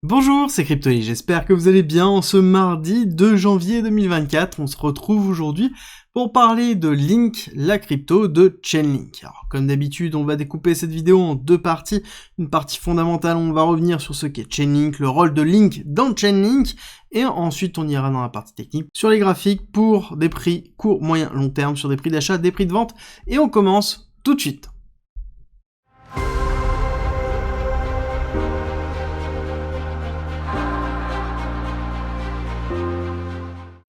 Bonjour, c'est Cryptoly, j'espère que vous allez bien en ce mardi 2 janvier 2024. On se retrouve aujourd'hui pour parler de Link, la crypto de Chainlink. Alors comme d'habitude, on va découper cette vidéo en deux parties. Une partie fondamentale, on va revenir sur ce qu'est Chainlink, le rôle de Link dans Chainlink, et ensuite on ira dans la partie technique sur les graphiques pour des prix court, moyen, long terme, sur des prix d'achat, des prix de vente, et on commence tout de suite.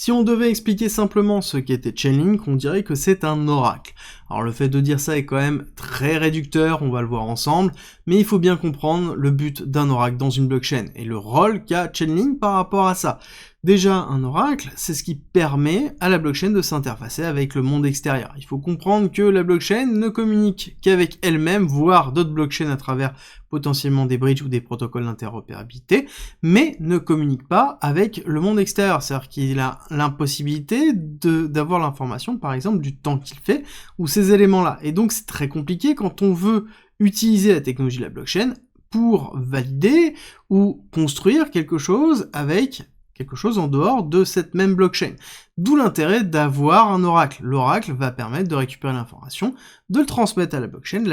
Si on devait expliquer simplement ce qu'était Chainlink, on dirait que c'est un oracle. Alors le fait de dire ça est quand même très réducteur, on va le voir ensemble, mais il faut bien comprendre le but d'un oracle dans une blockchain et le rôle qu'a Chainlink par rapport à ça. Déjà, un oracle, c'est ce qui permet à la blockchain de s'interfacer avec le monde extérieur. Il faut comprendre que la blockchain ne communique qu'avec elle-même, voire d'autres blockchains à travers potentiellement des bridges ou des protocoles d'interopérabilité, mais ne communique pas avec le monde extérieur. C'est-à-dire qu'il a l'impossibilité d'avoir l'information, par exemple, du temps qu'il fait, ou ces éléments-là. Et donc c'est très compliqué quand on veut utiliser la technologie de la blockchain pour valider ou construire quelque chose avec quelque chose en dehors de cette même blockchain. D'où l'intérêt d'avoir un oracle. L'oracle va permettre de récupérer l'information, de le transmettre à la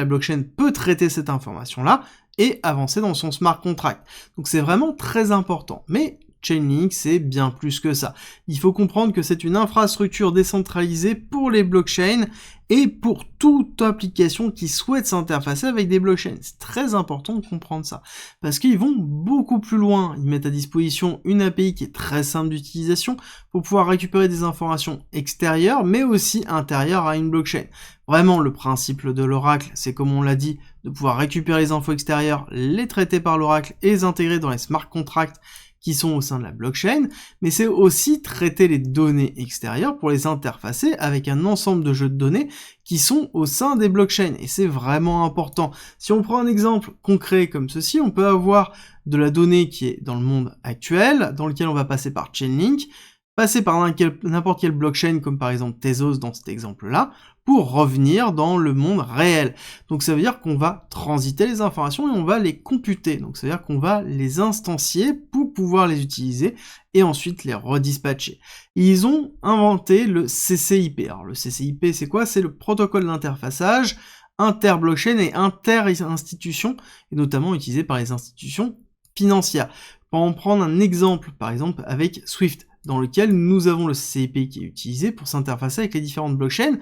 blockchain peut traiter cette information-là et avancer dans son smart contract. Donc c'est vraiment très important. Mais Chainlink, c'est bien plus que ça. Il faut comprendre que c'est une infrastructure décentralisée pour les blockchains et pour toute application qui souhaite s'interfacer avec des blockchains. C'est très important de comprendre ça, parce qu'ils vont beaucoup plus loin. Ils mettent à disposition une API qui est très simple d'utilisation pour pouvoir récupérer des informations extérieures, mais aussi intérieures à une blockchain. Vraiment, le principe de l'oracle, c'est comme on l'a dit, de pouvoir récupérer les infos extérieures, les traiter par l'oracle et les intégrer dans les smart contracts qui sont au sein de la blockchain, mais c'est aussi traiter les données extérieures pour les interfacer avec un ensemble de jeux de données qui sont au sein des blockchains, et c'est vraiment important. Si on prend un exemple concret comme ceci, on peut avoir de la donnée qui est dans le monde actuel, dans lequel on va passer par Chainlink, passer par n'importe quelle blockchain, comme par exemple Tezos dans cet exemple-là, pour revenir dans le monde réel. Donc ça veut dire qu'on va transiter les informations et on va les computer. Donc ça veut dire qu'on va les instancier pour pouvoir les utiliser et ensuite les redispatcher. Ils ont inventé le CCIP. Alors le CCIP, c'est quoi? C'est le protocole d'interfaçage inter-blockchain et inter-institution, et notamment utilisé par les institutions financières. Pour en prendre un exemple, par exemple avec Swift, dans lequel nous avons le CCIP qui est utilisé pour s'interfacer avec les différentes blockchains,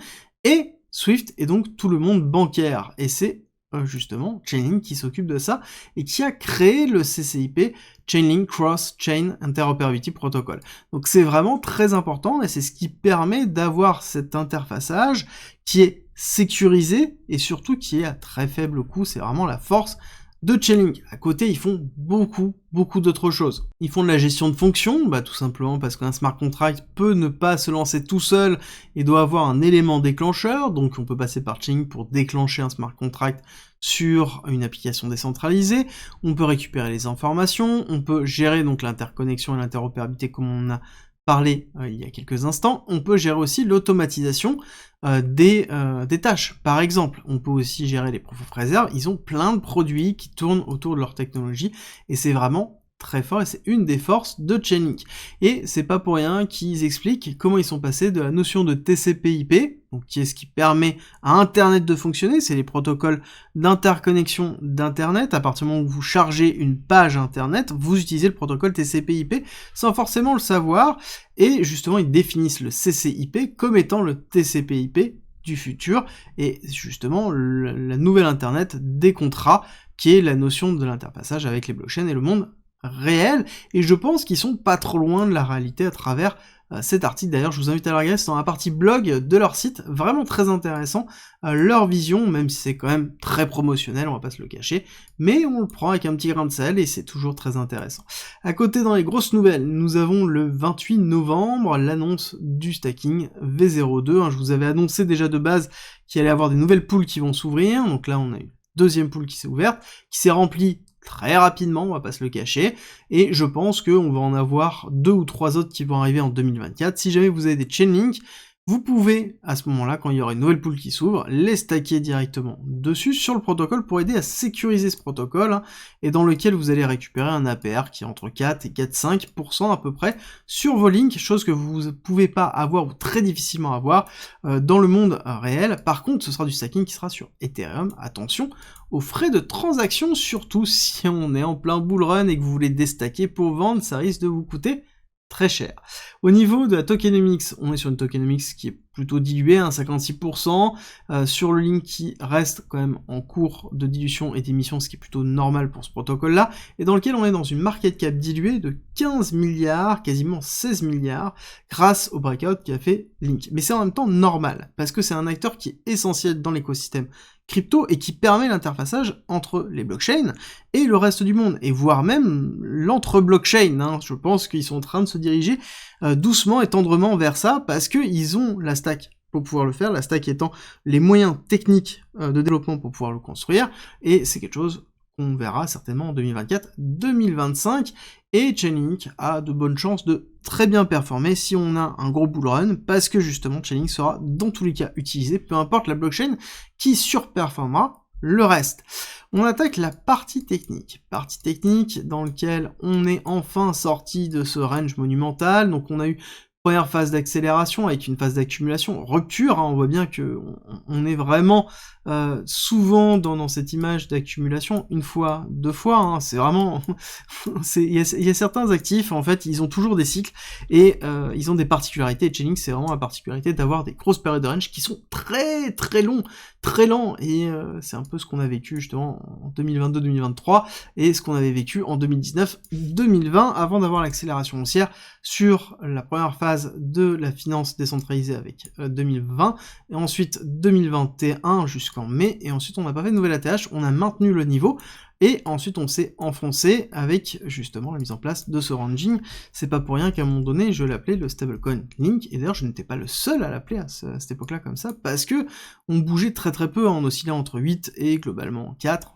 et Swift est donc tout le monde bancaire, et c'est justement Chainlink qui s'occupe de ça, et qui a créé le CCIP, Chainlink Cross-Chain Interoperability Protocol. Donc c'est vraiment très important, et c'est ce qui permet d'avoir cet interfaçage qui est sécurisé, et surtout qui est à très faible coût. C'est vraiment la force de Chainlink. À côté, ils font beaucoup d'autres choses. Ils font de la gestion de fonctions, tout simplement parce qu'un smart contract peut ne pas se lancer tout seul et doit avoir un élément déclencheur, donc on peut passer par Chainlink pour déclencher un smart contract sur une application décentralisée. On peut récupérer les informations, on peut gérer donc l'interconnexion et l'interopérabilité comme on a parlé il y a quelques instants. On peut gérer aussi l'automatisation des tâches. Par exemple, on peut aussi gérer les proof of reserve. Ils ont plein de produits qui tournent autour de leur technologie et c'est vraiment très fort et c'est une des forces de Chainlink. Et c'est pas pour rien qu'ils expliquent comment ils sont passés de la notion de TCP/IP, donc qui est ce qui permet à Internet de fonctionner, c'est les protocoles d'interconnexion d'Internet. À partir du moment où vous chargez une page Internet, vous utilisez le protocole TCP/IP sans forcément le savoir, et justement ils définissent le CCIP comme étant le TCP/IP du futur, et justement la nouvelle Internet des contrats, qui est la notion de l'interfaçage avec les blockchains et le monde réel, et je pense qu'ils sont pas trop loin de la réalité à travers cet article. D'ailleurs, je vous invite à le regarder, c'est dans la partie blog de leur site, vraiment très intéressant, leur vision, même si c'est quand même très promotionnel, on va pas se le cacher, mais on le prend avec un petit grain de sel, et c'est toujours très intéressant. À côté, dans les grosses nouvelles, nous avons le 28 novembre, l'annonce du stacking V02, je vous avais annoncé déjà de base qu'il allait y avoir des nouvelles pools qui vont s'ouvrir, donc là on a une deuxième pool qui s'est ouverte, qui s'est remplie très rapidement, on va pas se le cacher, et je pense qu'on va en avoir 2 ou 3 autres qui vont arriver en 2024. Si jamais vous avez des Chainlink, Vous pouvez, à ce moment-là, quand il y aura une nouvelle pool qui s'ouvre, les stacker directement dessus sur le protocole pour aider à sécuriser ce protocole, hein, et dans lequel vous allez récupérer un APR qui est entre 4 et 4,5% à peu près sur vos links, chose que vous ne pouvez pas avoir ou très difficilement avoir dans le monde réel. Par contre, ce sera du stacking qui sera sur Ethereum. Attention aux frais de transaction, surtout si on est en plein bull run et que vous voulez déstacker pour vendre, ça risque de vous coûter très cher. Au niveau de la tokenomics, on est sur une tokenomics qui est plutôt diluée, hein, 56%, sur le link qui reste quand même en cours de dilution et d'émission, ce qui est plutôt normal pour ce protocole-là, et dans lequel on est dans une market cap diluée de 15 milliards, quasiment 16 milliards, grâce au breakout qui a fait Link. Mais c'est en même temps normal, parce que c'est un acteur qui est essentiel dans l'écosystème crypto et qui permet l'interfaçage entre les blockchains et le reste du monde, et voire même l'entre-blockchain, hein. Je pense qu'ils sont en train de se diriger doucement et tendrement vers ça, parce qu'ils ont la stack pour pouvoir le faire, la stack étant les moyens techniques de développement pour pouvoir le construire, et c'est quelque chose qu'on verra certainement en 2024-2025, et Chainlink a de bonnes chances de très bien performer si on a un gros bull run, parce que justement Chainlink sera dans tous les cas utilisé, peu importe la blockchain qui surperformera le reste. On attaque la partie technique dans laquelle on est enfin sorti de ce range monumental. Donc on a eu première phase d'accélération avec une phase d'accumulation, rupture, hein, on voit bien que on est vraiment souvent dans cette image d'accumulation, une fois, deux fois, hein, c'est vraiment... il y a certains actifs, en fait, ils ont toujours des cycles, et ils ont des particularités, et Chainlink, c'est vraiment la particularité d'avoir des grosses périodes de range qui sont très très longs, très lents, et c'est un peu ce qu'on a vécu justement en 2022-2023, et ce qu'on avait vécu en 2019-2020, avant d'avoir l'accélération haussière sur la première phase de la finance décentralisée avec 2020, et ensuite 2021 jusqu'en mai, et ensuite on n'a pas fait de nouvelle ATH, on a maintenu le niveau, et ensuite on s'est enfoncé avec justement la mise en place de ce ranging. C'est pas pour rien qu'à un moment donné je l'appelais le stablecoin Link, et d'ailleurs je n'étais pas le seul à l'appeler à cette époque-là comme ça, parce que on bougeait très très peu, en oscillant entre 8 et globalement 4,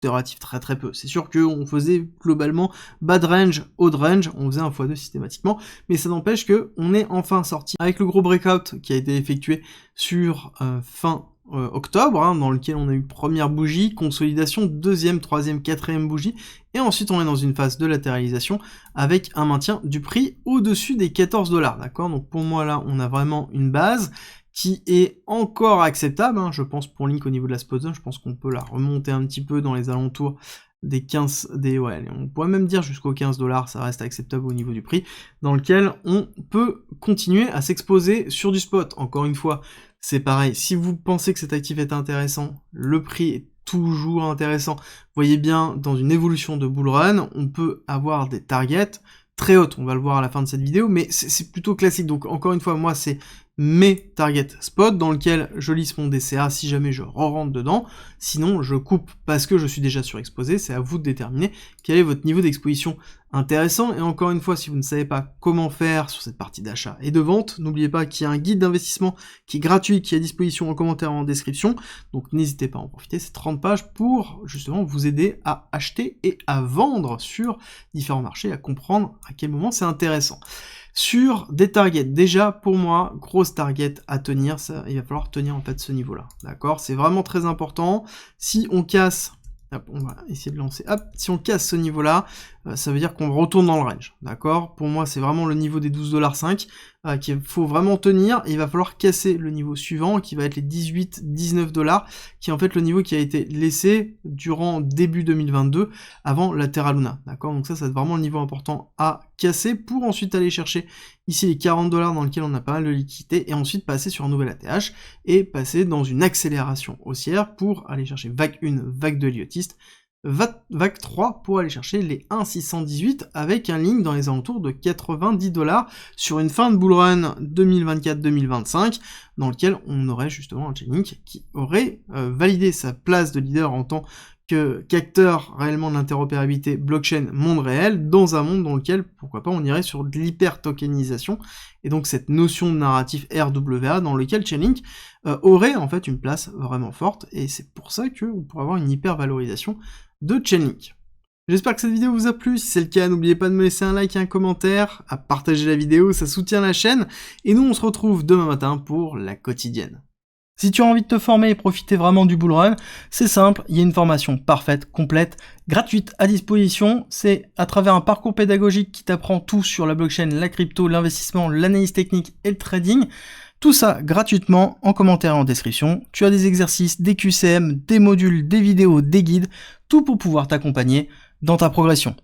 relatif très très peu. C'est sûr qu'on faisait globalement bad range, haut range, on faisait un x2 systématiquement, mais ça n'empêche que on est enfin sorti avec le gros breakout qui a été effectué sur fin octobre, hein, dans lequel on a eu première bougie, consolidation, deuxième, troisième, quatrième bougie, et ensuite on est dans une phase de latéralisation avec un maintien du prix au-dessus des 14$, d'accord? Donc pour moi là, on a vraiment une base qui est encore acceptable, hein, je pense pour Link au niveau de la spot zone, je pense qu'on peut la remonter un petit peu dans les alentours des 15, ouais, on pourrait même dire jusqu'aux 15$, ça reste acceptable au niveau du prix, dans lequel on peut continuer à s'exposer sur du spot. Encore une fois, c'est pareil, si vous pensez que cet actif est intéressant, le prix est toujours intéressant. Vous voyez bien, dans une évolution de bull run, on peut avoir des targets très hautes, on va le voir à la fin de cette vidéo, mais c'est plutôt classique. Donc encore une fois, moi c'est mes target spot dans lequel je lisse mon DCA si jamais je re-rentre dedans, sinon je coupe parce que je suis déjà surexposé. C'est à vous de déterminer quel est votre niveau d'exposition intéressant, et encore une fois, si vous ne savez pas comment faire sur cette partie d'achat et de vente, n'oubliez pas qu'il y a un guide d'investissement qui est gratuit, qui est à disposition en commentaire et en description, donc n'hésitez pas à en profiter, c'est 30 pages pour justement vous aider à acheter et à vendre sur différents marchés, à comprendre à quel moment c'est intéressant. Sur des targets, déjà pour moi, grosse target à tenir, ça, il va falloir tenir en fait ce niveau-là, d'accord? C'est vraiment très important. Si on casse, hop, on va essayer de lancer, hop, si on casse ce niveau-là, ça veut dire qu'on retourne dans le range, d'accord? Pour moi, c'est vraiment le niveau des 12,5$ qu'il faut vraiment tenir, et il va falloir casser le niveau suivant, qui va être les 18-19$, qui est en fait le niveau qui a été laissé durant début 2022, avant la Terra Luna, d'accord? Donc ça va être vraiment le niveau important à casser, pour ensuite aller chercher ici les 40$ dans lequel on a pas mal de liquidité, et ensuite passer sur un nouvel ATH, et passer dans une accélération haussière, pour aller chercher vague 1, vague 2 liotiste, vague 3 pour aller chercher les 1,618 avec un link dans les alentours de 90$ sur une fin de bull run 2024-2025, dans lequel on aurait justement un Chainlink qui aurait validé sa place de leader en tant qu'acteur réellement de l'interopérabilité blockchain monde réel, dans un monde dans lequel, pourquoi pas, on irait sur de l'hyper-tokenisation, et donc cette notion de narratif RWA dans lequel Chainlink aurait en fait une place vraiment forte, et c'est pour ça qu'on pourrait avoir une hyper-valorisation de Chainlink. J'espère que cette vidéo vous a plu, si c'est le cas, n'oubliez pas de me laisser un like et un commentaire, à partager la vidéo, ça soutient la chaîne, et nous on se retrouve demain matin pour la quotidienne. Si tu as envie de te former et profiter vraiment du bull run, c'est simple, il y a une formation parfaite, complète, gratuite à disposition. C'est à travers un parcours pédagogique qui t'apprend tout sur la blockchain, la crypto, l'investissement, l'analyse technique et le trading. Tout ça gratuitement en commentaire et en description. Tu as des exercices, des QCM, des modules, des vidéos, des guides, tout pour pouvoir t'accompagner dans ta progression.